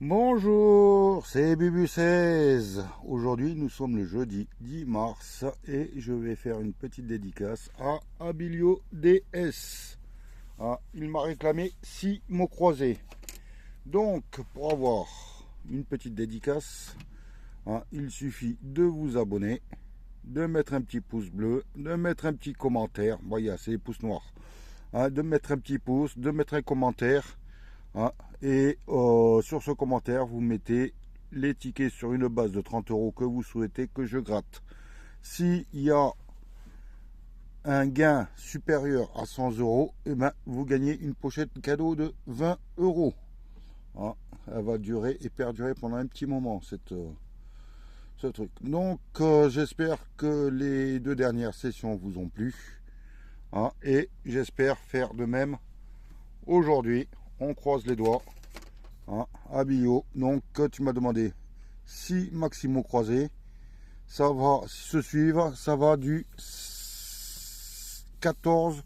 Bonjour, c'est Bubu16. Aujourd'hui, nous sommes le jeudi 10 mars et je vais faire une petite dédicace à Abilio DS. Ah, il m'a réclamé 6 mots croisés. Donc, pour avoir une petite dédicace, il suffit de vous abonner, de mettre un petit pouce bleu, de mettre un petit commentaire. Voyez, c'est les pouces noirs. De mettre un petit pouce, de mettre un commentaire. Et sur ce commentaire, vous mettez les tickets sur une base de 30 € que vous souhaitez que je gratte. S'il y a un gain supérieur à 100 €, eh ben, vous gagnez une pochette cadeau de 20 €. Elle va durer et perdurer pendant un petit moment, ce truc. Donc, j'espère que les 2 dernières sessions vous ont plu. Et j'espère faire de même aujourd'hui. On croise les doigts. À Bio. Donc, tu m'as demandé 6 maximaux croisés. Ça va se suivre. Ça va du 14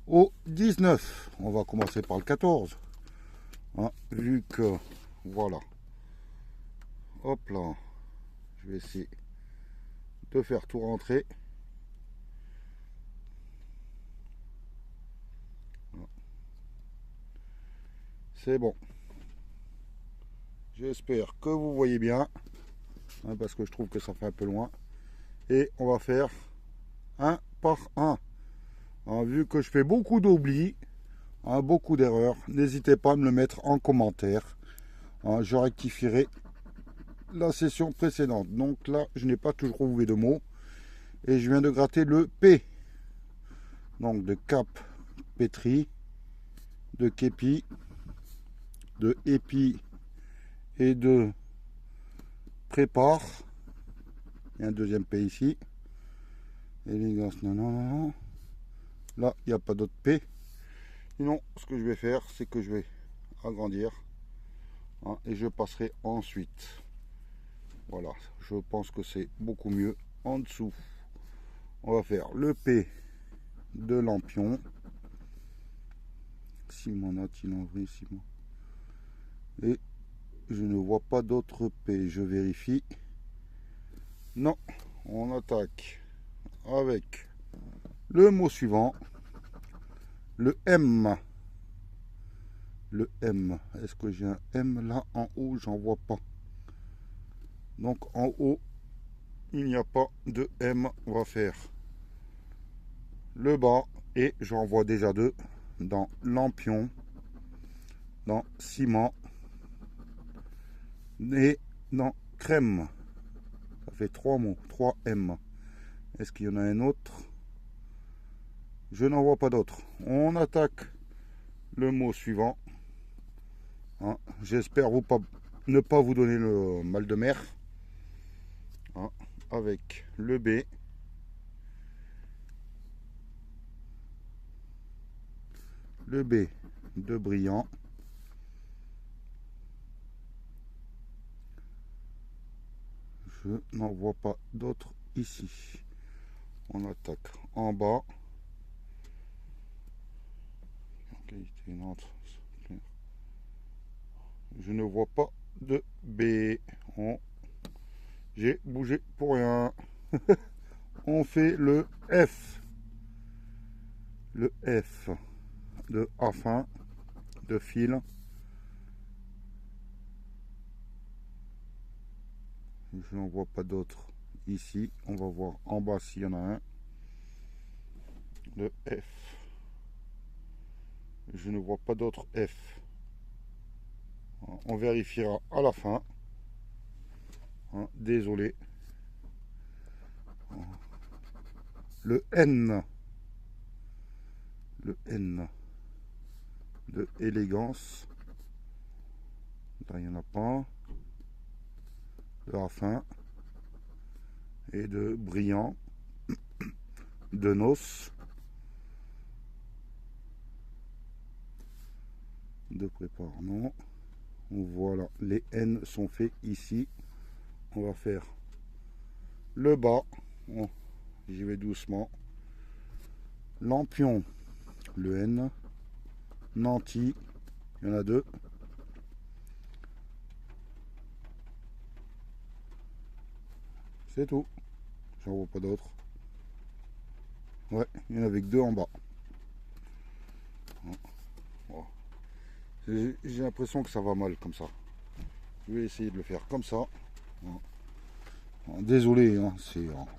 au 19. On va commencer par le 14. Vu que, voilà. Hop là. Je vais essayer de faire tout rentrer. C'est bon. J'espère que vous voyez bien. Parce que je trouve que ça fait un peu loin. Et on va faire un par un. Vu que je fais beaucoup d'oublis, beaucoup d'erreurs, n'hésitez pas à me le mettre en commentaire. Je rectifierai la session précédente. Donc là, je n'ai pas toujours trouvé de mots. Et je viens de gratter le P. Donc de cap pétri, de képi, de épi et de prépare. Il y a un deuxième P ici. Élégance, non, non, non. Là, il n'y a pas d'autre P. Sinon, ce que je vais faire, c'est que je vais agrandir. Et je passerai ensuite. Voilà, je pense que c'est beaucoup mieux en dessous. On va faire le P de lampion. Simon a-t-il envoyé Simon? Et je ne vois pas d'autre P. Je vérifie. Non, on attaque avec le mot suivant. Le M. Le M. Est-ce que j'ai un M là en haut? J'en vois pas. Donc en haut, il n'y a pas de M. On va faire le bas et j'en vois déjà deux dans lampion, dans ciment et dans crème. Ça fait 3 mots, 3 M. Est-ce qu'il y en a un autre? Je n'en vois pas d'autre. On attaque le mot suivant. J'espère ne pas vous donner le mal de mer. Avec le B. Le B de brillant. Je n'en vois pas d'autres ici. On attaque en bas. Je ne vois pas de B. J'ai bougé pour rien. On fait le F. Le F de afin, de fil. Je n'en vois pas d'autres ici. On va voir en bas s'il y en a un. Le F. Je ne vois pas d'autres F. On vérifiera à la fin. Désolé. Le N. Le N de élégance. Là, il n'y en a pas. De afin. Et de brillant. De noces. De prépare, non. Voilà, les N sont faits ici. On va faire le bas. J'y vais doucement. Lampion, le N. Nanti, il y en a deux. C'est tout. J'en vois pas d'autres. Ouais, il y en avait que 2 en bas. J'ai l'impression que ça va mal comme ça. Je vais essayer de le faire comme ça. Désolé, hein,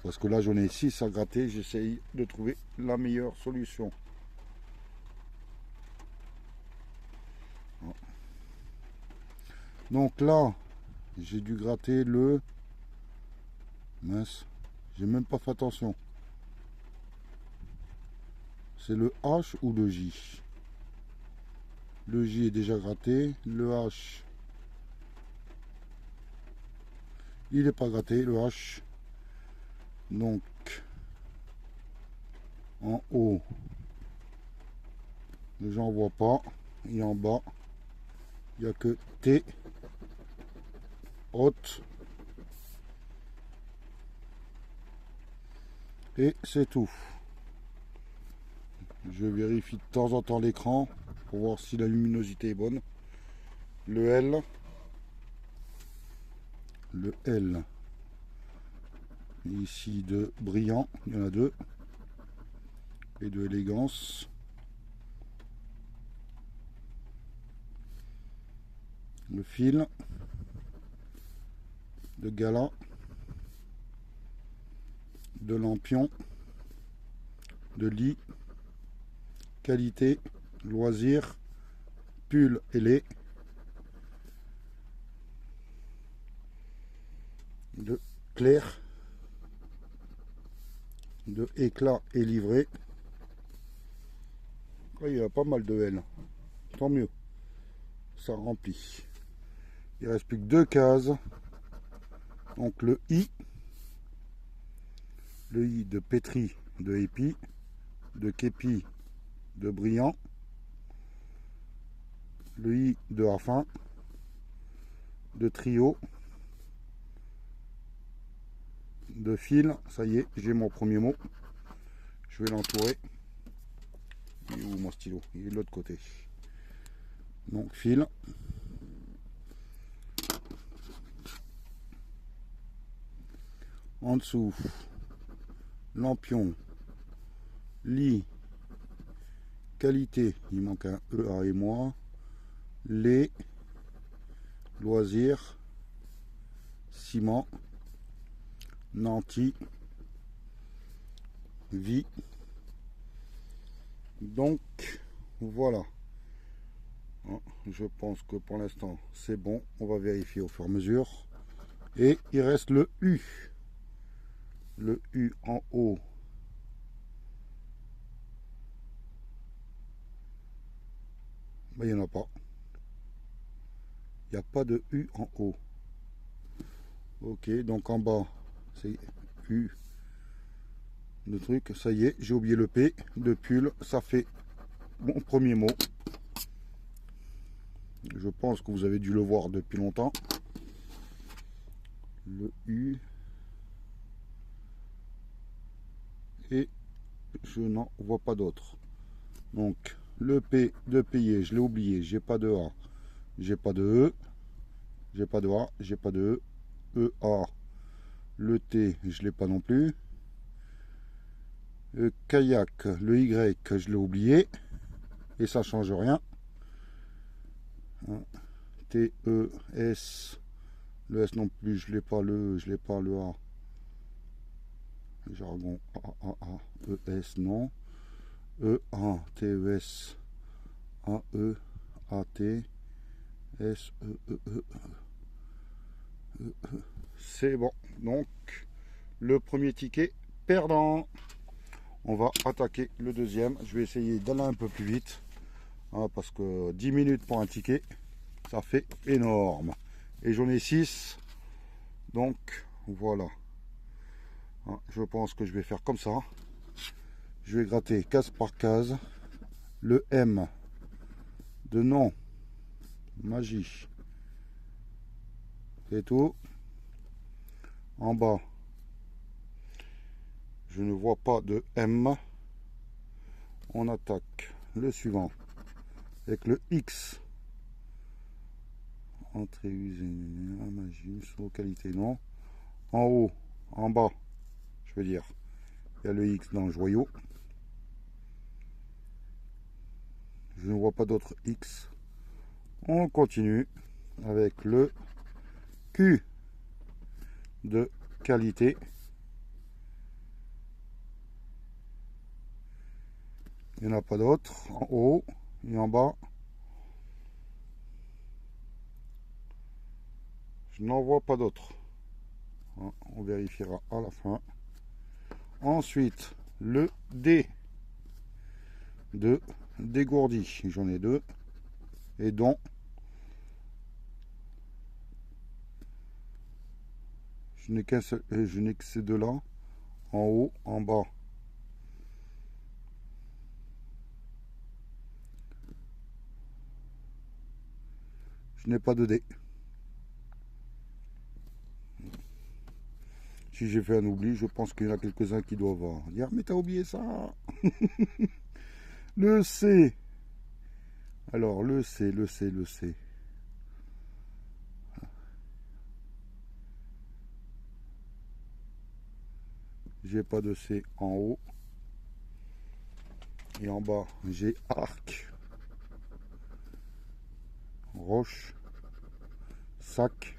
parce que là j'en ai 6 à gratter. J'essaye de trouver la meilleure solution. Donc là, j'ai dû gratter le... Mince, j'ai même pas fait attention. C'est le H ou le J? Le J est déjà gratté. Le H, il n'est pas gratté, le H. Donc, en haut, j'en vois pas. Et en bas, il n'y a que T haute. Et c'est tout. Je vérifie de temps en temps l'écran pour voir si la luminosité est bonne. Le L. Le L. Ici de brillant, il y en a 2. Et de élégance. Le fil. De gala. De lampion. De lit. Qualité. Loisir. Pull ailé. De clair. De éclat et livré. Il y a pas mal de L. Tant mieux. Ça remplit. Il ne reste plus que 2 cases. Donc le I. Le I de pétri, de épi, de képi, de brillant. Le I de affin, de trio, de fil. Ça y est, j'ai mon premier mot. Je vais l'entourer. Il est où mon stylo? Il est de l'autre côté. Donc fil. En dessous, lampion, lit, qualité, il manque un EA et moi, les, loisirs, ciment, nanti, vie. Donc voilà. Je pense que pour l'instant c'est bon. On va vérifier au fur et à mesure. Et il reste le U. Le U en haut. Ben, il n'y en a pas. Il n'y a pas de U en haut. Ok, donc en bas, c'est U. Le truc, ça y est, j'ai oublié le P de pull. Ça fait mon premier mot. Je pense que vous avez dû le voir depuis longtemps. Le U. Et je n'en vois pas d'autre. Donc le P de payer, je l'ai oublié, j'ai pas de A, j'ai pas de E, j'ai pas de A, j'ai pas de E, EA, le T, je l'ai pas non plus. Le kayak, le Y, je l'ai oublié, et ça change rien. T, E, S, le S non plus, je l'ai pas, le E, je l'ai pas, le A. Jargon A, E, S, non. E, A, T, E, S, A, E, A, T, S, E, E, E, E. C'est bon. Donc, le premier ticket perdant. On va attaquer le deuxième. Je vais essayer d'aller un peu plus vite. Hein, parce que 10 minutes pour un ticket, ça fait énorme. Et j'en ai 6. Donc, voilà. Hein, je pense que je vais faire comme ça. Je vais gratter case par case. Le M de non. Magie. C'est tout. En bas, je ne vois pas de M. On attaque le suivant avec le X. Entrée usine, magie, qualité non. En haut, En bas, je veux dire, il y a le X dans le joyau. Je ne vois pas d'autre X. On continue avec le Q de qualité. Il n'y en a pas d'autre. En haut et en bas. Je n'en vois pas d'autres. On vérifiera à la fin. Ensuite, le D de dégourdi. J'en ai deux. Et dont je n'ai que ces deux-là. En haut, en bas. Je n'ai pas de D. Si j'ai fait un oubli, je pense qu'il y en a quelques-uns qui doivent dire mais t'as oublié ça. Le C. Alors le C. J'ai pas de C en haut. Et en bas, j'ai arc, roche, sac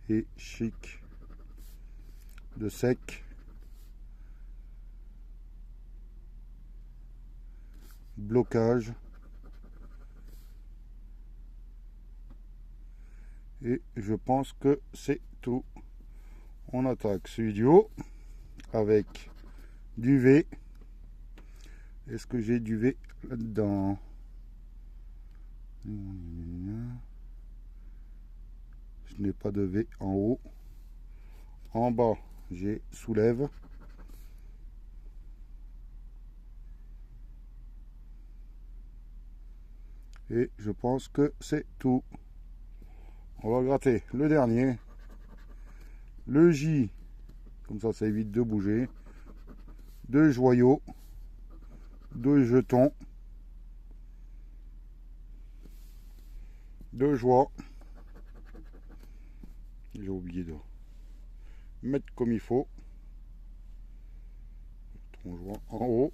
et chic. De sec, blocage et je pense que c'est tout. On attaque celui du haut avec du V. Est-ce que j'ai du V là-dedans? Je n'ai pas de V en haut. En bas, j'ai soulève. Et je pense que c'est tout. On va gratter le dernier. Le J, comme ça évite de bouger. Deux joyaux. Deux jetons. Deux joies. J'ai oublié de mettre comme il faut. On joie en haut.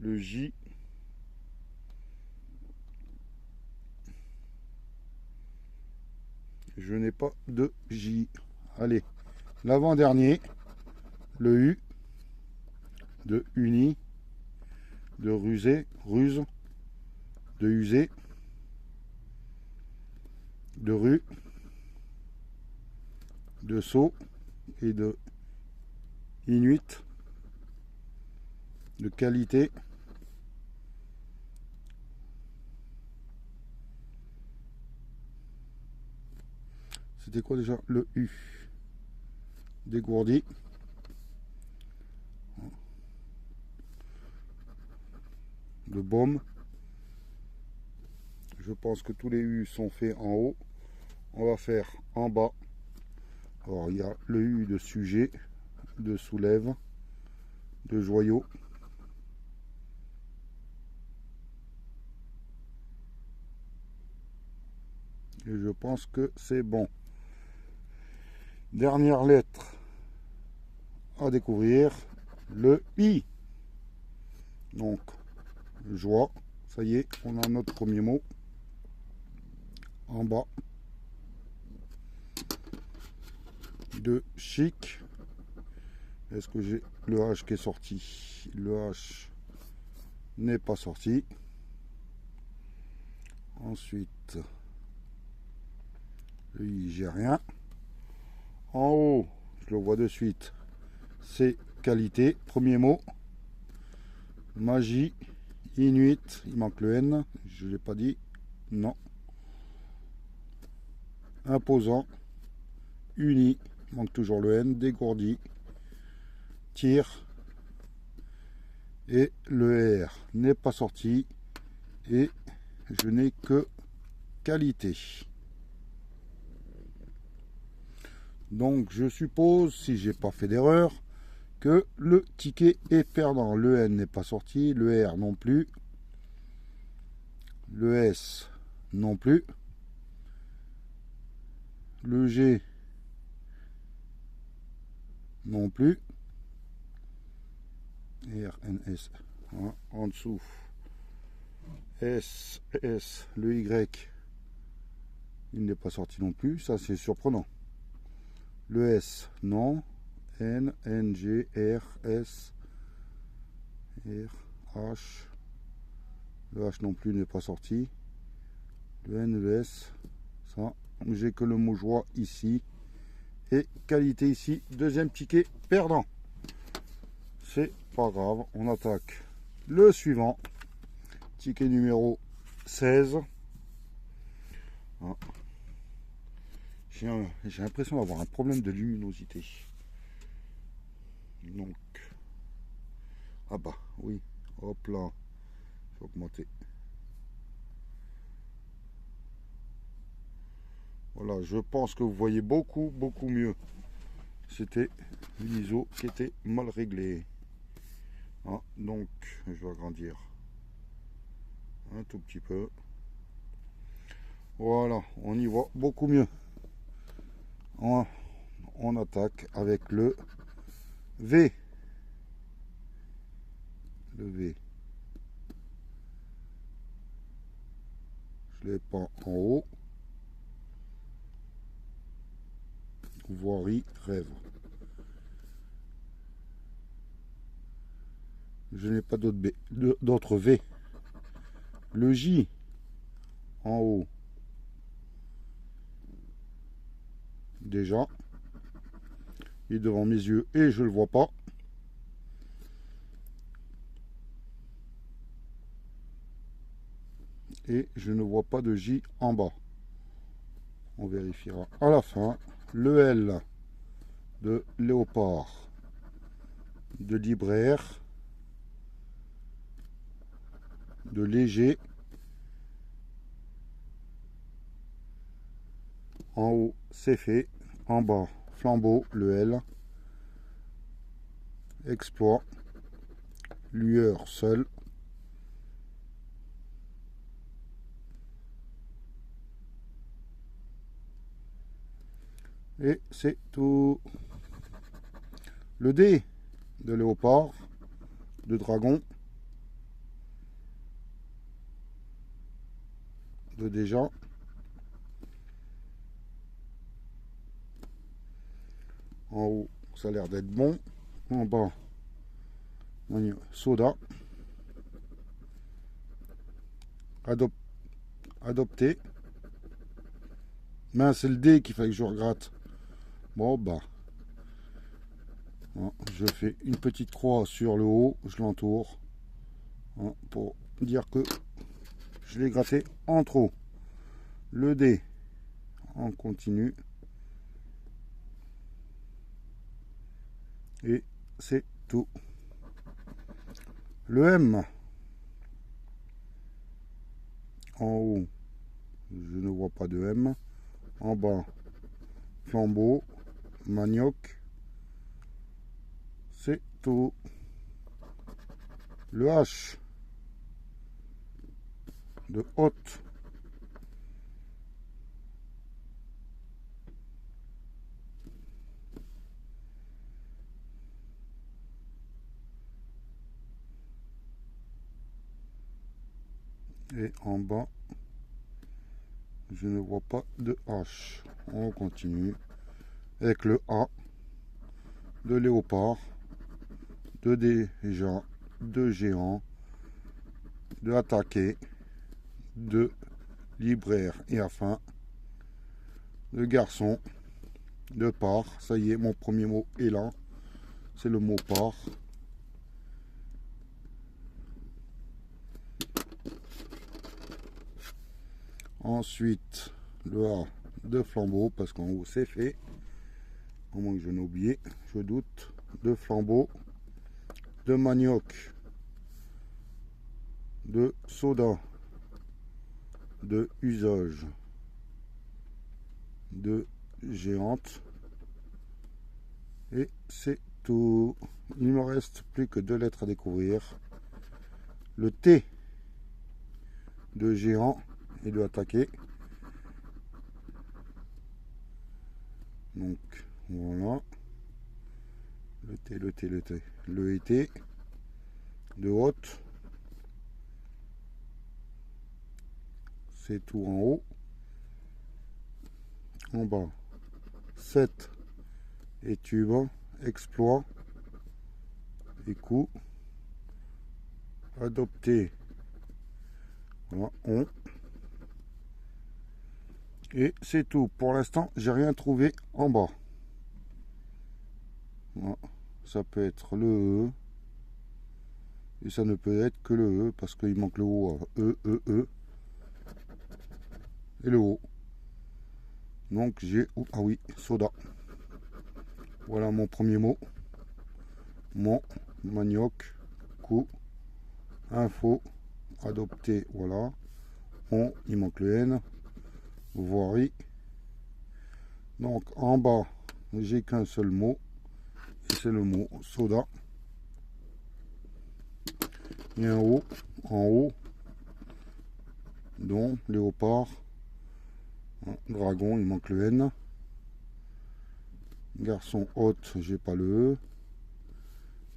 Le J. Je n'ai pas de J. Allez, l'avant-dernier, le U de uni, de rusé, ruse, de usé, de rue, de saut et de inuit, de qualité. C'était quoi déjà? Le U. Dégourdi. Le baume. Je pense que tous les U sont faits en haut. On va faire en bas. Alors il y a le U de sujet, de soulève, de joyau. Et je pense que c'est bon. Dernière lettre à découvrir, le I. Donc, joie. Ça y est, on a notre premier mot. En bas. De chic. Est-ce que j'ai le H qui est sorti? Le H n'est pas sorti. Ensuite, le I, j'ai rien. En haut, je le vois de suite, c'est qualité. Premier mot, magie, inuit, il manque le N, je ne l'ai pas dit, non. Imposant, uni, il manque toujours le N, dégourdi, tir, et le R n'est pas sorti, et je n'ai que qualité. Donc je suppose, si j'ai pas fait d'erreur, que le ticket est perdant. Le N n'est pas sorti, le R non plus, le S non plus, le G non plus. RNS, hein, en dessous. S, le Y, il n'est pas sorti non plus, ça c'est surprenant. Le S, non. N, G, R, S, R, H. Le H non plus n'est pas sorti. Le N, le S, ça. J'ai que le mot joie ici. Et qualité ici, deuxième ticket perdant. C'est pas grave, on attaque le suivant. Ticket numéro 16. Ah. J'ai l'impression d'avoir un problème de luminosité. Donc, ah bah oui, hop là, je vais augmenter. Voilà, je pense que vous voyez beaucoup mieux. C'était une ISO qui était mal réglée. Ah, donc, je vais agrandir un tout petit peu. Voilà, on y voit beaucoup mieux. On attaque avec le V. Le V. Je l'ai pas en haut. Voirie, rêve. Je n'ai pas d'autre V. Le J en haut. Déjà. Il est devant mes yeux et je le vois pas. Et je ne vois pas de J en bas. On vérifiera à la fin. Le L de léopard, de libraire, de léger. En haut, c'est fait. En bas, flambeau, le L. Exploit. Lueur seul. Et c'est tout. Le D de léopard, de dragon, de déjà. En haut, ça a l'air d'être bon. En bas, soda. Adopté. Mais c'est le D qu'il fallait que je regratte. Bon, bah. Je fais une petite croix sur le haut, je l'entoure. Pour dire que je l'ai gratté en trop. Le D, on continue. Et c'est tout. Le M, en haut, je ne vois pas de M. En bas, flambeau, manioc. C'est tout. Le H, de haute. Et en bas, je ne vois pas de H. On continue avec le A de léopard, de déjà, de géant, de attaquer, de libraire et enfin de garçon, de part. Ça y est, mon premier mot est là. C'est le mot part. Ensuite, le A de flambeau, parce qu'en haut c'est fait. Au moins que je n'ai oublié, je doute. De flambeau, de manioc, de soda, de usage, de géante. Et c'est tout. Il me reste plus que 2 lettres à découvrir. Le T de géant et de attaquer. Donc voilà. Le été de haute. C'est tout en haut. En bas, 7 et tube, exploit, écoute, adopté, voilà, on. Et c'est tout. Pour l'instant, j'ai rien trouvé en bas. Voilà. Ça peut être le E. Et ça ne peut être que le E parce qu'il manque le O. E. Et le O. Donc j'ai... Ah oui, soda. Voilà mon premier mot. Mon, manioc, coup, info, adopté, voilà. On, il manque le N. Voirie. Donc en bas, j'ai qu'un seul mot. Et c'est le mot soda. Et un O, en haut. Donc léopard. Dragon, il manque le N. Garçon hôte, j'ai pas le E.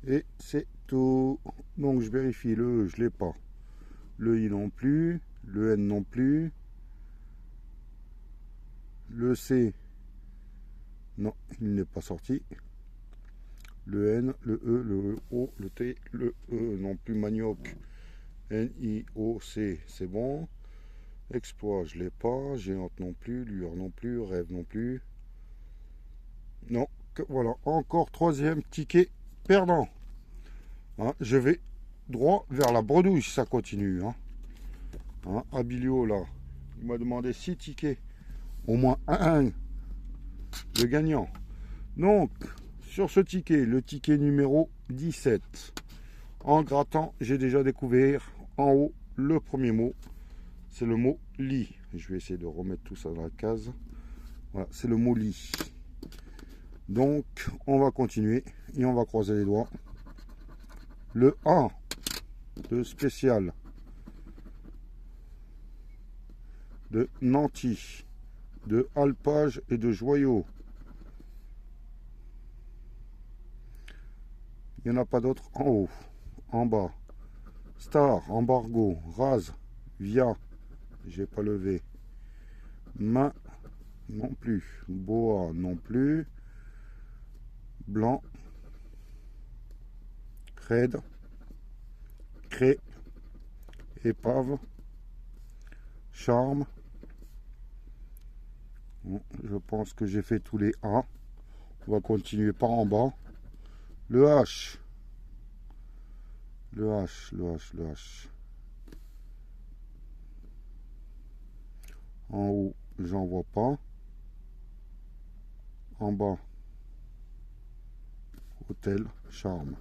Et c'est tout. Donc je vérifie le E, je l'ai pas. Le I non plus. Le N non plus. Le C, non, il n'est pas sorti. Le N, le E, le O, le T, le E non plus. Manioc, N-I-O-C, c'est bon. Exploit, je l'ai pas. Géante non plus. Lueur non plus. Rêve non plus. Non, voilà, encore troisième ticket perdant. Hein, je vais droit vers la bredouille si ça continue. Hein, Abilio, là, il m'a demandé 6 tickets. Au moins un de gagnant. Donc, sur ce ticket, le ticket numéro 17. En grattant, j'ai déjà découvert en haut le premier mot. C'est le mot lit. Je vais essayer de remettre tout ça dans la case. Voilà, c'est le mot lit. Donc, on va continuer et on va croiser les doigts. Le A de spécial de Nanty, de alpage et de joyaux. Il n'y en a pas d'autres en haut, en bas. Star, embargo, rase, via, j'ai pas levé. Main, non plus. Boa, non plus. Blanc, crède, cré, épave, charme. Bon, je pense que j'ai fait tous les A. On va continuer par en bas. Le H. Le H. En haut, j'en vois pas. En bas, hôtel, charme.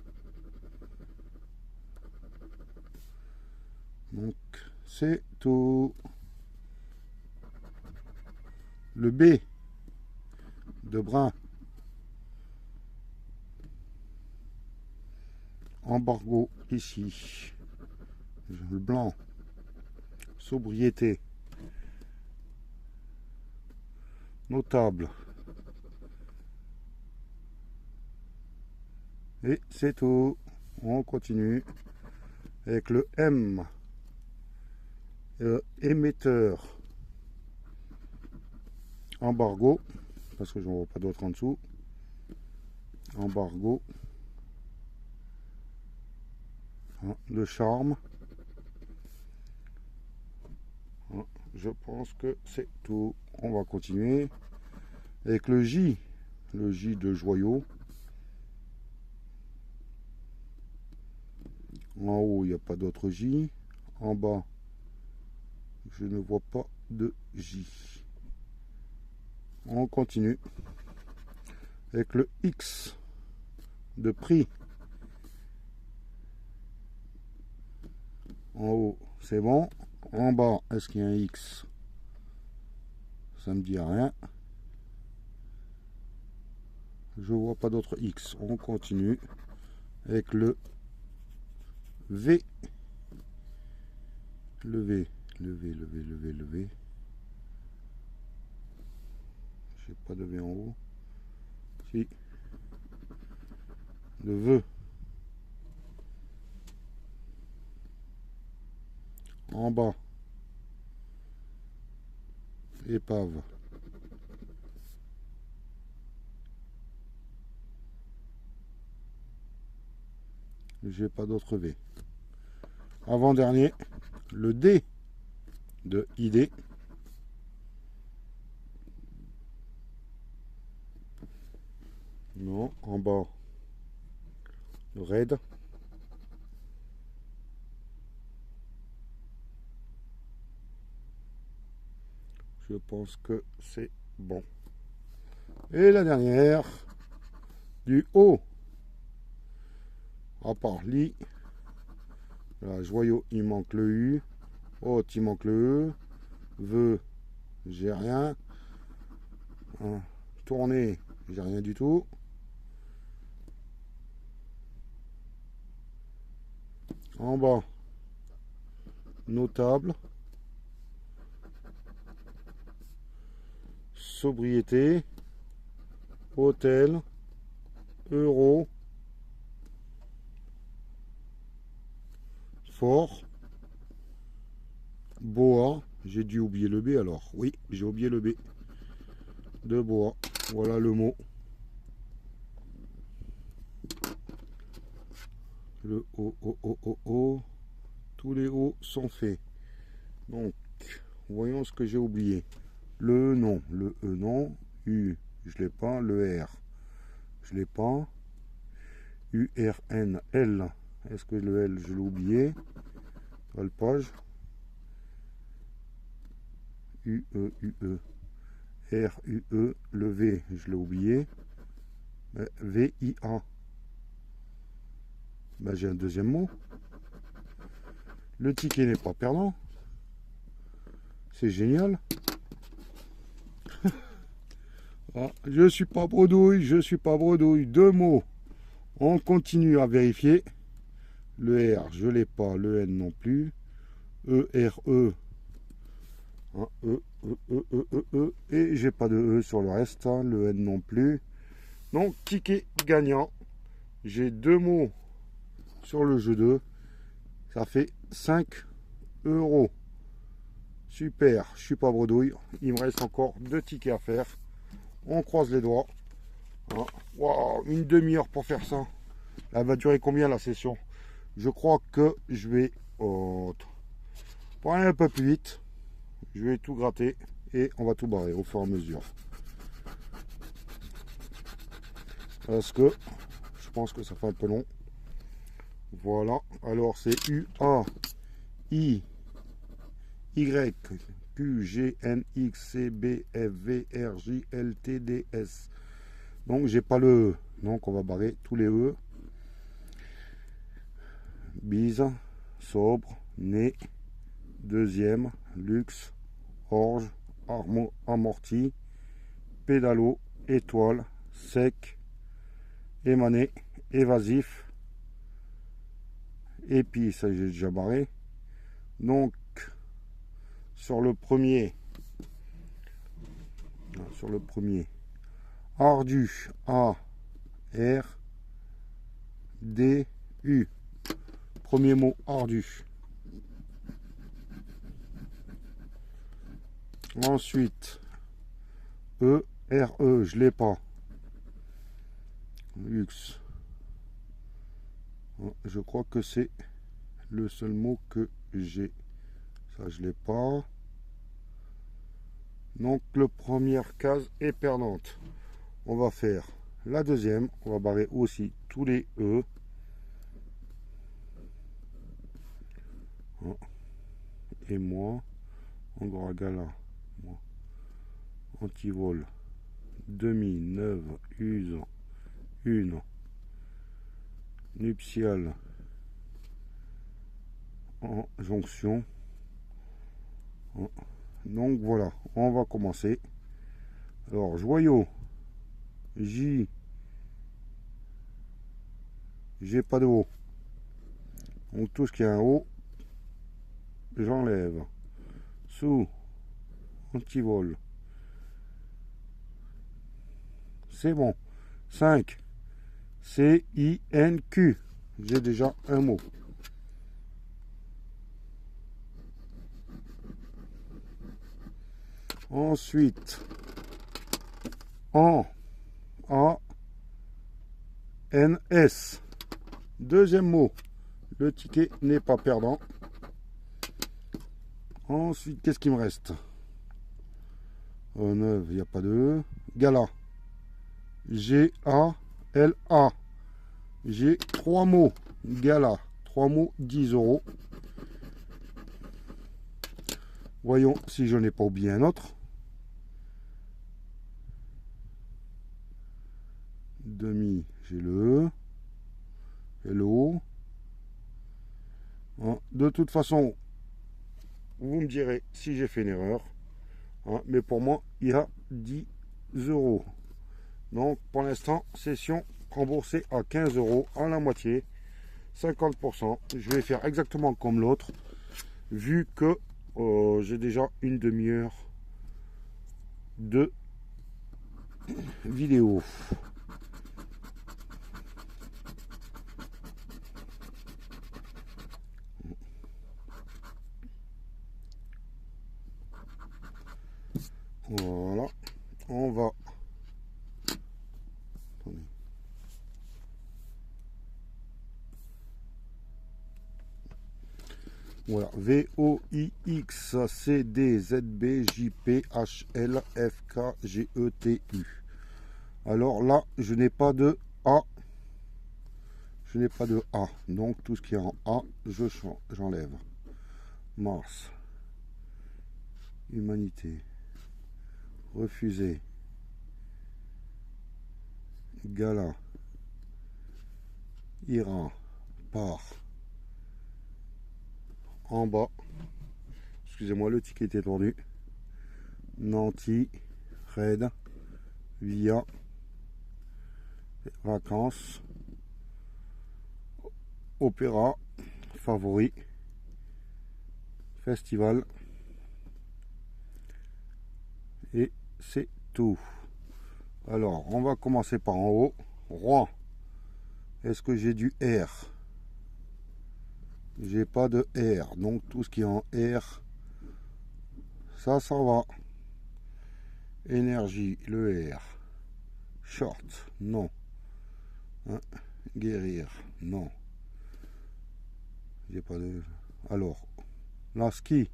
Donc, c'est tout. Le B de brun. Embargo ici. Le blanc. Sobriété. Notable. Et c'est tout. On continue avec le M. Émetteur. Embargo. Parce que je n'en vois pas d'autres en dessous. Embargo. Le charme. Je pense que c'est tout. On va continuer avec le J de joyau. En haut, il n'y a pas d'autre J. En bas, je ne vois pas de J. On continue avec le X de prix. En haut, c'est bon. En bas, est-ce qu'il y a un X? Ça me dit rien. Je vois pas d'autre X. On continue avec le V. Le V. J'ai pas de V en haut. Si. de vœux. En bas, épave. J'ai pas d'autre V. Avant-dernier, le D de ID. Non, en bas, le raid. Je pense que c'est bon. Et la dernière, du haut. À part lit. Là, joyau, il manque le U. Haute, il manque le E. Vœu, j'ai rien. Tournée, j'ai rien du tout. En bas, notable. Sobriété. Hôtel. Euro. Fort. Boa. J'ai dû oublier le B alors. Oui, j'ai oublié le B. De bois. Voilà le mot. Le O, O, O, O, O. Tous les O sont faits. Donc, voyons ce que j'ai oublié. Le non. Le E non. U, je l'ai pas. Le R, je l'ai pas. U, R, N, L. Est-ce que le L, je l'ai oublié? Alpage. U, E, U, E. R, U, E. Le V, je l'ai oublié. V, I, A. Ben, j'ai un deuxième mot. Le ticket n'est pas perdant. C'est génial. Ah, je suis pas bredouille, je suis pas bredouille. Deux mots. On continue à vérifier. Le R, je l'ai pas. Le N non plus. E, R, E. Hein, E, E, E, E, E, E. Et j'ai pas de E sur le reste. Hein, le N non plus. Donc, ticket gagnant. J'ai deux mots sur le jeu 2. Ça fait 5 euros. Super, je suis pas bredouille. Il me reste encore 2 tickets à faire. On croise les doigts. Hein. Wow, une demi-heure pour faire ça. Elle va durer combien la session? Je crois que je vais pour aller un peu plus vite. Je vais tout gratter et on va tout barrer au fur et à mesure. Parce que je pense que ça fait un peu long. Voilà. Alors c'est U, A, I, Y, Q, G, N, X, C, B, F, V, R, J, L, T, D, S. Donc j'ai pas le E. Donc on va barrer tous les E. Bise, sobre, nez, deuxième, luxe, orge, amorti, pédalo, étoile, sec, émané, évasif. Et puis ça j'ai déjà barré. Donc sur le premier ardu, A, R, D, U. Premier mot ardu. Ensuite E, R, E, je l'ai pas. Luxe. Je crois que c'est le seul mot que j'ai. Ça je l'ai pas. Donc la première case est perdante. On va faire la deuxième. On va barrer aussi tous les E. Et moi, en gros gala, moi, antivol, demi, neuve, use, une, nuptiale, en jonction. Donc voilà, on va commencer. Alors, joyau, J, j'ai pas de haut. Donc tout ce qui est un haut, j'enlève. Sous, antivol. C'est bon. 5, C-I-N-Q. J'ai déjà un mot. Ensuite, en A-N-S. Deuxième mot. Le ticket n'est pas perdant. Ensuite, qu'est-ce qui me reste? 9, il n'y a pas de. Gala. G-A-L-A. J'ai 3 mots. Gala. 3 mots, 10 €. Voyons si je n'ai pas oublié un autre. Demi, j'ai le hello. De toute façon, vous me direz si j'ai fait une erreur. Mais pour moi, il y a 10 €. Donc, pour l'instant, session remboursée à 15 € à la moitié, 50%. Je vais faire exactement comme l'autre, vu que j'ai déjà une demi-heure de vidéo. Voilà, on va. Attendez. Voilà, VOIXCDZBJPHLFKGETU. Alors là, je n'ai pas de A. Je n'ai pas de A. Donc tout ce qui est en A, j'enlève. Mars. Humanité. Refusé. Gala. Iran. Par. En bas. Excusez-moi, le ticket était tordu. Nanty. Red. Via. Vacances. Opéra. Favori. Festival. Et c'est tout. Alors, on va commencer par en haut. Rouen. Est-ce que j'ai du R? J'ai pas de R. Donc, tout ce qui est en R, ça va. Énergie, le R. Short, non. Guérir, non. J'ai pas de... Alors, la ski.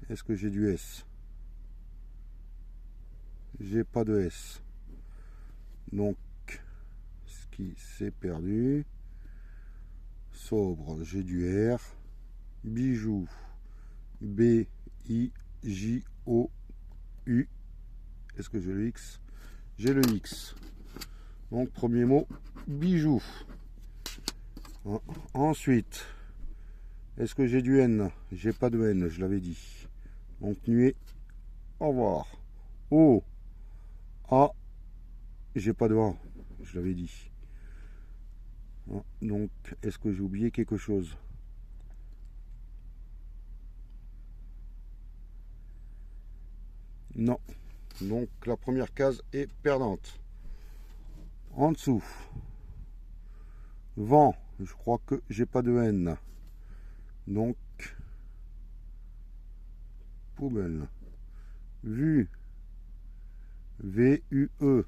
Est-ce que j'ai du S? J'ai pas de S. Donc, ski, c'est perdu. Sobre, j'ai du R. Bijoux, B-I-J-O-U. Est-ce que j'ai le X? J'ai le X. Donc, premier mot, bijoux. Ensuite, est-ce que j'ai du N? J'ai pas de N, je l'avais dit. Donc, nuée, au revoir. O, A, j'ai pas de A, je l'avais dit. Donc, est-ce que j'ai oublié quelque chose? Non. Donc, la première case est perdante. En dessous, vent, je crois que j'ai pas de N. Donc, poubelle. Vue, V-U-E.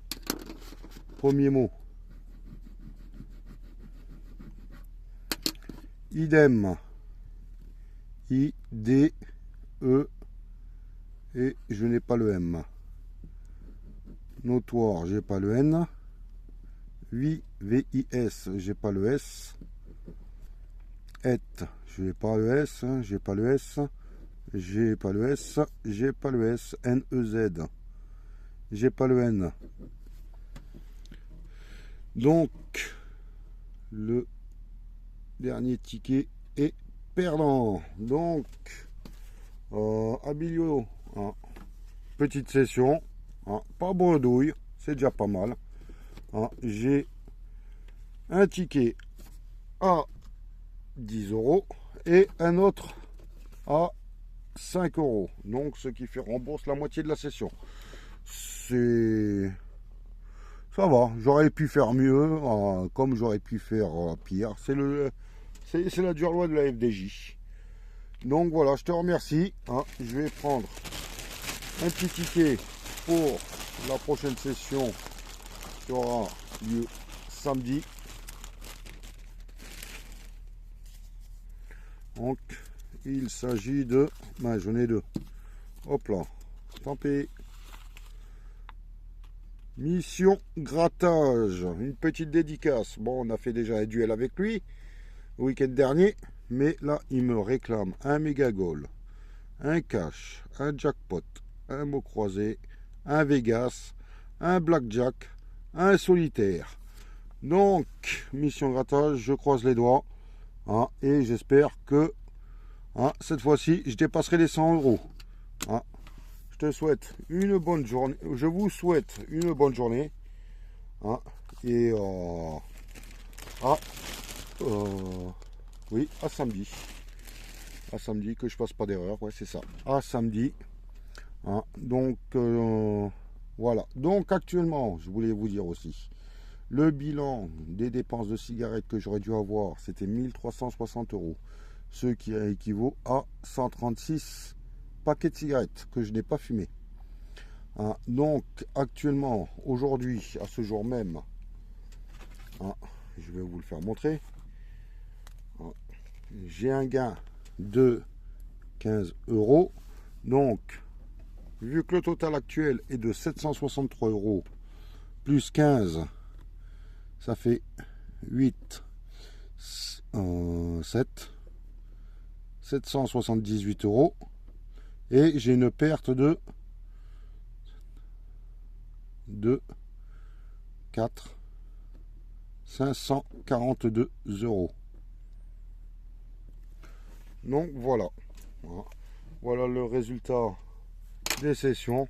Premier mot. Idem. I-D-E. Et je n'ai pas le M. Notoire, j'ai pas le N. V-I-S, j'ai pas le S. Et, je n'ai pas le S, j'ai pas le S. J'ai pas le S, j'ai pas le S. N-E-Z. J'ai pas le N. Donc, le dernier ticket est perdant. Donc, Abilio, petite session, pas bredouille, c'est déjà pas mal. J'ai un ticket à 10 € et un autre à 5 €. Donc, ce qui fait rembourse la moitié de la session. C'est Ça va, j'aurais pu faire mieux, comme j'aurais pu faire pire. C'est la dure loi de la FDJ. Donc voilà, je te remercie. Je vais prendre un petit ticket pour la prochaine session qui aura lieu samedi. Donc il s'agit de... Ben, j'en ai deux. Hop là, tant pis. Mission grattage, une petite dédicace. Bon, on a fait déjà un duel avec lui le week-end dernier, mais là, il me réclame un méga goal, un cash, un jackpot, un mot croisé, un Vegas, un blackjack, un solitaire. Donc, mission grattage, je croise les doigts, et j'espère que cette fois-ci, je dépasserai les 100 euros. Je te souhaite une bonne journée. Je vous souhaite une bonne journée. Et oui, à samedi. À samedi, que je fasse pas d'erreur. Ouais, c'est ça. À samedi. Donc, voilà. Donc, actuellement, je voulais vous dire aussi, le bilan des dépenses de cigarettes que j'aurais dû avoir, c'était 1360 euros. Ce qui équivaut à 136 paquets de cigarettes que je n'ai pas fumé. Donc actuellement, aujourd'hui, à ce jour même, je vais vous le faire montrer, j'ai un gain de 15 euros. Donc, vu que le total actuel est de 763 euros, plus 15, ça fait 8, 7, 778 euros. Et j'ai une perte de 4, 542 euros. Donc voilà. Voilà le résultat des sessions.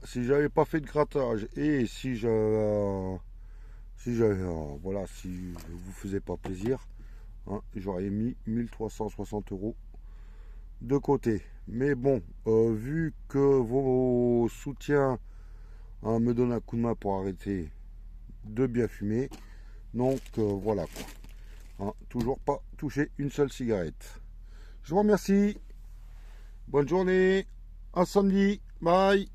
Si j'avais pas fait de grattage et si je voilà, si je vous faisais pas plaisir, j'aurais mis 1360 euros de côté. Mais bon, vu que vos soutiens me donnent un coup de main pour arrêter de bien fumer, donc voilà quoi. Toujours pas toucher une seule cigarette. Je vous remercie. Bonne journée. À samedi. Bye.